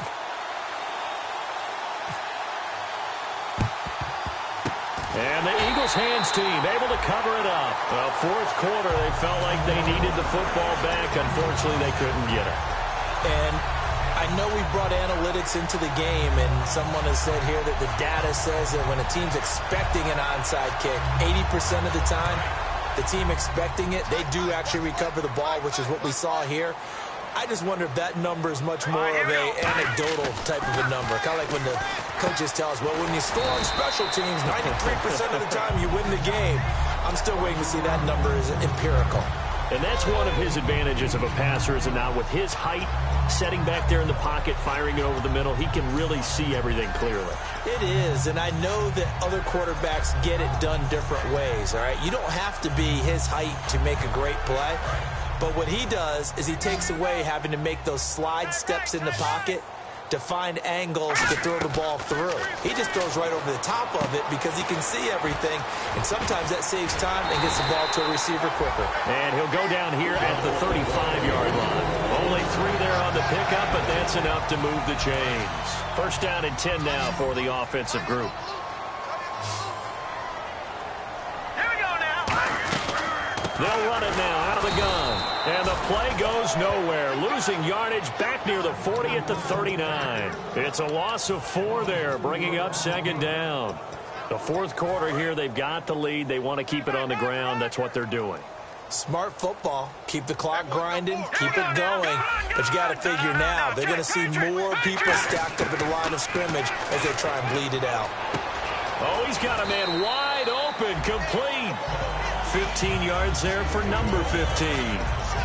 And the Eagles hands team able to cover it up. Well, 4th quarter, they felt like they needed the football back. Unfortunately, they couldn't get it. And I know we brought analytics into the game, and someone has said here that the data says that when a team's expecting an onside kick, 80% of the time, the team expecting it, they do actually recover the ball, which is what we saw here. I just wonder if that number is much more of a anecdotal type of a number. Kind of like when the coaches tell us, well, when you score on special teams, 93% of the time you win the game. I'm still waiting to see that number is empirical. And that's one of his advantages of a passer, is it not? With his height, setting back there in the pocket, firing it over the middle, he can really see everything clearly. It is, and I know that other quarterbacks get it done different ways, all right? You don't have to be his height to make a great play, but what he does is he takes away having to make those slide steps in the pocket to find angles to throw the ball through. He just throws right over the top of it because he can see everything, and sometimes that saves time and gets the ball to a receiver quicker. And he'll go down here at the 35-yard line. Only 3 there on the pickup, but that's enough to move the chains. First down and 10 now for the offensive group. Here we go now. They'll run it now out of the gun. And the play goes nowhere. Losing yardage back near the 40 at the 39. It's a loss of 4 there, bringing up second down. The fourth quarter here, they've got the lead. They want to keep it on the ground. That's what they're doing. Smart football. Keep the clock grinding, keep it going. But you got to figure now, they're going to see more people stacked up at the line of scrimmage as they try and bleed it out. Oh, he's got a man wide open, complete. 15 yards there for number 15.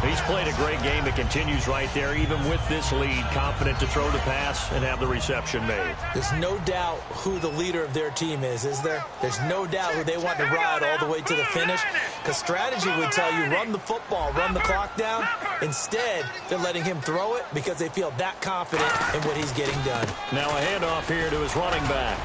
He's played a great game. It continues right there, even with this lead, confident to throw the pass and have the reception made. There's no doubt who the leader of their team is there? There's no doubt who they want to ride all the way to the finish. Because strategy would tell you, run the football, run the clock down. Instead, they're letting him throw it because they feel that confident in what he's getting done. Now a handoff here to his running back.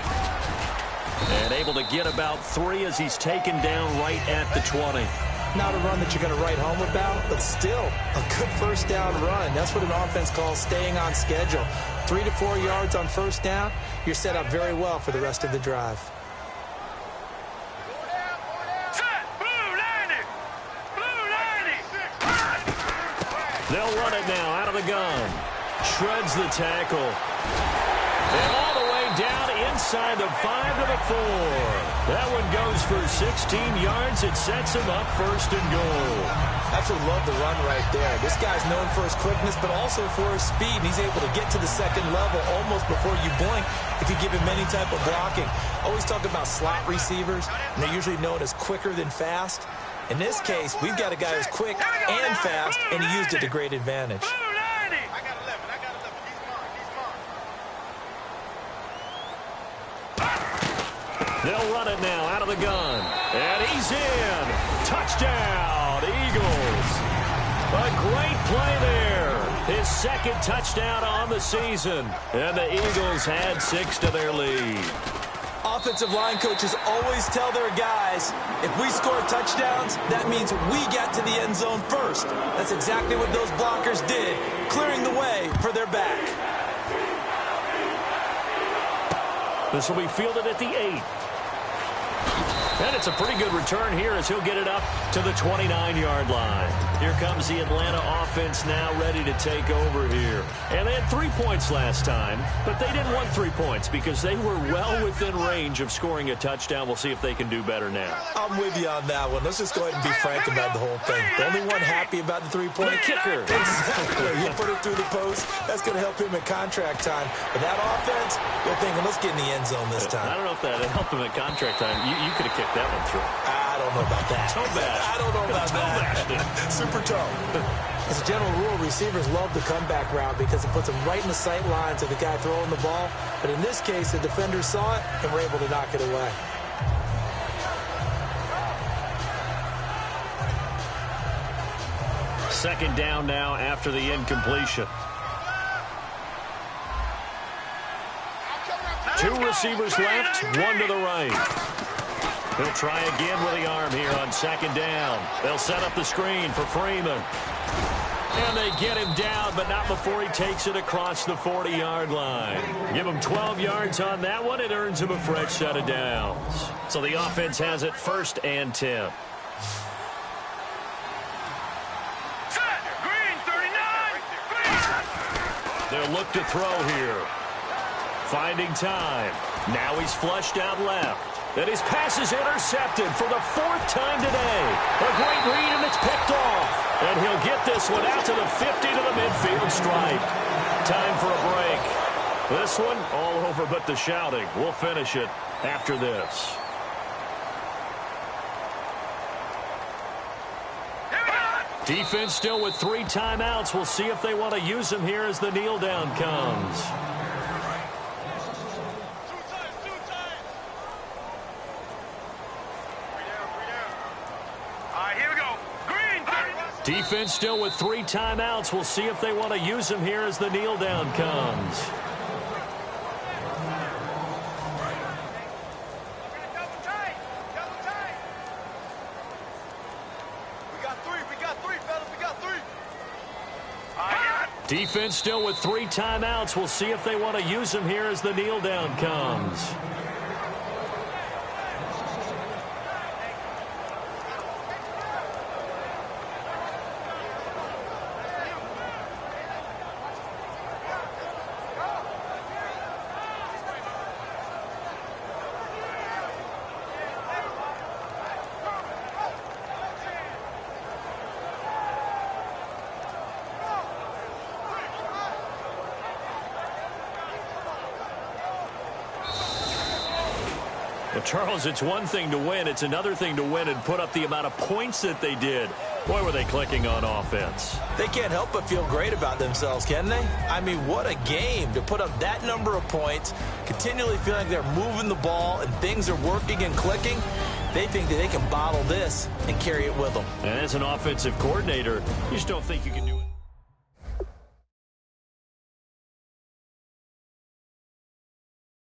And able to get about 3 as he's taken down right at the 20. Not a run that you're going to write home about, but still a good first down run. That's what an offense calls staying on schedule. 3 to 4 yards on first down, you're set up very well for the rest of the drive. Set. Blue 90. Blue 90. They'll run it now out of the gun. Shreds the tackle. And all the way down inside the 5 to the 4. That one goes for 16 yards. It sets him up first and goal. Absolutely love the run right there. This guy's known for his quickness, but also for his speed. And he's able to get to the second level almost before you blink if you give him any type of blocking. Always talk about slot receivers, and they're usually known as quicker than fast. In this case, we've got a guy who's quick and fast, and he used it to great advantage. They'll run it now out of the gun. And he's in. Touchdown, Eagles. A great play there. His second touchdown on the season. And the Eagles had 6 to their lead. Offensive line coaches always tell their guys, if we score touchdowns, that means we get to the end zone first. That's exactly what those blockers did, clearing the way for their back. This will be fielded at the 8. And it's a pretty good return here as he'll get it up to the 29-yard line. Here comes the Atlanta offense now ready to take over here. And they had 3 points last time, but they didn't want 3 points because they were well within range of scoring a touchdown. We'll see if they can do better now. I'm with you on that one. Let's just go ahead and be frank about the whole thing. The only one happy about the 3-point The kicker. Exactly. You put it through the post. That's going to help him at contract time. But that offense, they're thinking, let's get in the end zone this time. I don't know if that helped him at contract time. You could have kicked that one through. I don't know about that. Toe bash. I don't know about that. Super toe. As a general rule, receivers love the comeback route because it puts them right in the sight lines of the guy throwing the ball. But in this case, the defenders saw it and were able to knock it away. Second down now after the incompletion. 2 receivers left, 1 to the right. He'll try again with the arm here on second down. They'll set up the screen for Freeman. And they get him down, but not before he takes it across the 40-yard line. Give him 12 yards on that one. It earns him a fresh set of downs. So the offense has it 1st and 10. Green 39. Green. They'll look to throw here. Finding time. Now he's flushed out left. And his pass is intercepted for the 4th time today. A great read, and it's picked off. And he'll get this one out to the 50 to the midfield stripe. Time for a break. This one, all over but the shouting. We'll finish it after this. Defense still with 3 timeouts. We'll see if they want to use them here as the kneel down comes. Defense still with 3 timeouts. We'll see if they want to use them here as the kneel down comes. Defense still with 3 timeouts. We'll see if they want to use them here as the kneel down comes. Well, Charles, it's one thing to win. It's another thing to win and put up the amount of points that they did. Boy, were they clicking on offense. They can't help but feel great about themselves, can they? I mean, what a game to put up that number of points, continually feeling they're moving the ball and things are working and clicking. They think that they can bottle this and carry it with them. And as an offensive coordinator, you just don't think you can do it.